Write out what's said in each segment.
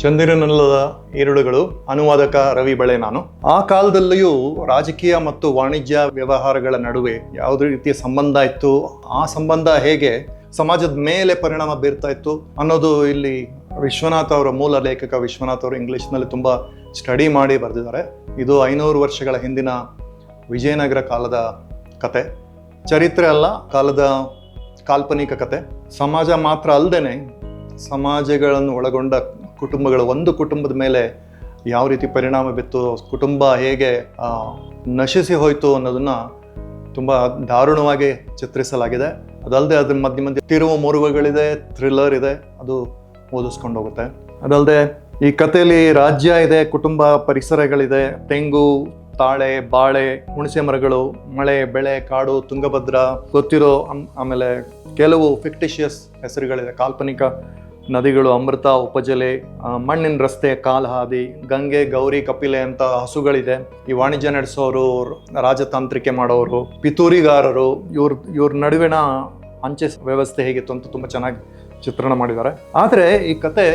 ಚಂದಿರನಲ್ಲದ ಈರುಳುಗಳು ಅನುವಾದಕ ರವಿ ಬಳೆ ನಾನು. ಆ ಕಾಲದಲ್ಲಿಯೂ ರಾಜಕೀಯ ಮತ್ತು ವಾಣಿಜ್ಯ ವ್ಯವಹಾರಗಳ ನಡುವೆ ಯಾವುದೇ ರೀತಿಯ ಸಂಬಂಧ ಇತ್ತು, ಆ ಸಂಬಂಧ ಹೇಗೆ ಸಮಾಜದ ಮೇಲೆ ಪರಿಣಾಮ ಬೀರ್ತಾ ಇತ್ತು ಅನ್ನೋದು ಇಲ್ಲಿ ವಿಶ್ವನಾಥ್ ಅವರ ಮೂಲ ಲೇಖಕ ವಿಶ್ವನಾಥ್ ಅವರು ಇಂಗ್ಲಿಷ್ನಲ್ಲಿ ತುಂಬ ಸ್ಟಡಿ ಮಾಡಿ ಬರೆದಿದ್ದಾರೆ. ಇದು 500 ವರ್ಷಗಳ ಹಿಂದಿನ ವಿಜಯನಗರ ಕಾಲದ ಕತೆ, ಚರಿತ್ರೆ ಅಲ್ಲ, ಕಾಲದ ಕಾಲ್ಪನಿಕ ಕತೆ. ಸಮಾಜ ಮಾತ್ರ ಅಲ್ಲದೇನೆ ಸಮಾಜಗಳನ್ನು ಒಳಗೊಂಡ ಕುಟುಂಬಗಳು, ಒಂದು ಕುಟುಂಬದ ಮೇಲೆ ಯಾವ ರೀತಿ ಪರಿಣಾಮ ಬಿತ್ತು, ಕುಟುಂಬ ಹೇಗೆ ನಶಿಸಿ ಹೋಯಿತು ಅನ್ನೋದನ್ನ ತುಂಬ ದಾರುಣವಾಗಿ ಚಿತ್ರಿಸಲಾಗಿದೆ. ಅದಲ್ಲದೆ ಅದ್ರ ಮಧ್ಯೆ ಮಧ್ಯೆ ತಿರುವು ಮುರುವುಗಳಿದೆ, ಥ್ರಿಲ್ಲರ್ ಇದೆ, ಅದು ಓದಿಸ್ಕೊಂಡು ಹೋಗುತ್ತೆ. ಅದಲ್ಲದೆ ಈ ಕಥೆಯಲ್ಲಿ ರಾಜ್ಯ ಇದೆ, ಕುಟುಂಬ ಪರಿಸರಗಳಿದೆ, ತೆಂಗು, ತಾಳೆ, ಬಾಳೆ, ಹುಣಸೆ ಮರಗಳು, ಮಳೆ, ಬೆಳೆ, ಕಾಡು, ತುಂಗಭದ್ರಾ ಗೊತ್ತಿರೋ, ಆಮೇಲೆ ಕೆಲವು ಫಿಕ್ಟಿಷಿಯಸ್ ಹೆಸರುಗಳಿದೆ, ಕಾಲ್ಪನಿಕ ನದಿಗಳು, ಅಮೃತ, ಉಪಜಲೆ, ಮಣ್ಣಿನ ರಸ್ತೆ, ಕಾಲ್ಹಾದಿ, ಗಂಗೆ, ಗೌರಿ, ಕಪಿಲೆ ಅಂತ ಹಸುಗಳಿದೆ. ಈ ವಾಣಿಜ್ಯ ನಡೆಸೋರು, ರಾಜತಾಂತ್ರಿಕೆ ಮಾಡೋರು, ಪಿತೂರಿಗಾರರು, ಇವ್ರ ನಡುವಿನ ಅಂಚೆ ವ್ಯವಸ್ಥೆ ಹೇಗಿತ್ತು ಅಂತ ತುಂಬ ಚೆನ್ನಾಗಿ ಚಿತ್ರಣ ಮಾಡಿದ್ದಾರೆ. ಆದರೆ ಈ ಕತೆ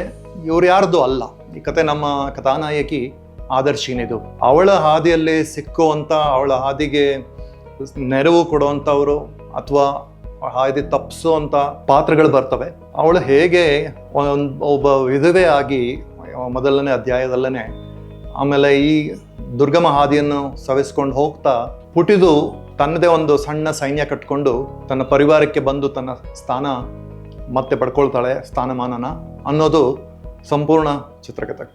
ಇವ್ರು ಯಾರ್ದು ಅಲ್ಲ. ಈ ಕತೆ ನಮ್ಮ ಕಥಾನಾಯಕಿ ಆದರ್ಶಿನಿದು. ಅವಳ ಹಾದಿಯಲ್ಲಿ ಸಿಕ್ಕುವಂಥ, ಅವಳ ಹಾದಿಗೆ ನೆರವು ಕೊಡುವಂಥವ್ರು ಅಥವಾ ಹಾದಿ ತಪ್ಪಿಸುವಂಥ ಪಾತ್ರಗಳು ಬರ್ತವೆ. ಅವಳು ಹೇಗೆ ಒಬ್ಬ ವಿಧವೆ ಆಗಿ ಮೊದಲನೇ ಅಧ್ಯಾಯದಲ್ಲೇ, ಆಮೇಲೆ ಈ ದುರ್ಗಮ ಹಾದಿಯನ್ನು ಸವಿಸ್ಕೊಂಡು ಹೋಗ್ತಾ ಪುಟಿದು ತನ್ನದೇ ಒಂದು ಸಣ್ಣ ಸೈನ್ಯ ಕಟ್ಕೊಂಡು ತನ್ನ ಪರಿವಾರಕ್ಕೆ ಬಂದು ತನ್ನ ಸ್ಥಾನ ಮತ್ತೆ ಪಡ್ಕೊಳ್ತಾಳೆ, ಸ್ಥಾನಮಾನನ ಅನ್ನೋದು ಸಂಪೂರ್ಣ ಚಿತ್ರಕಥೆ.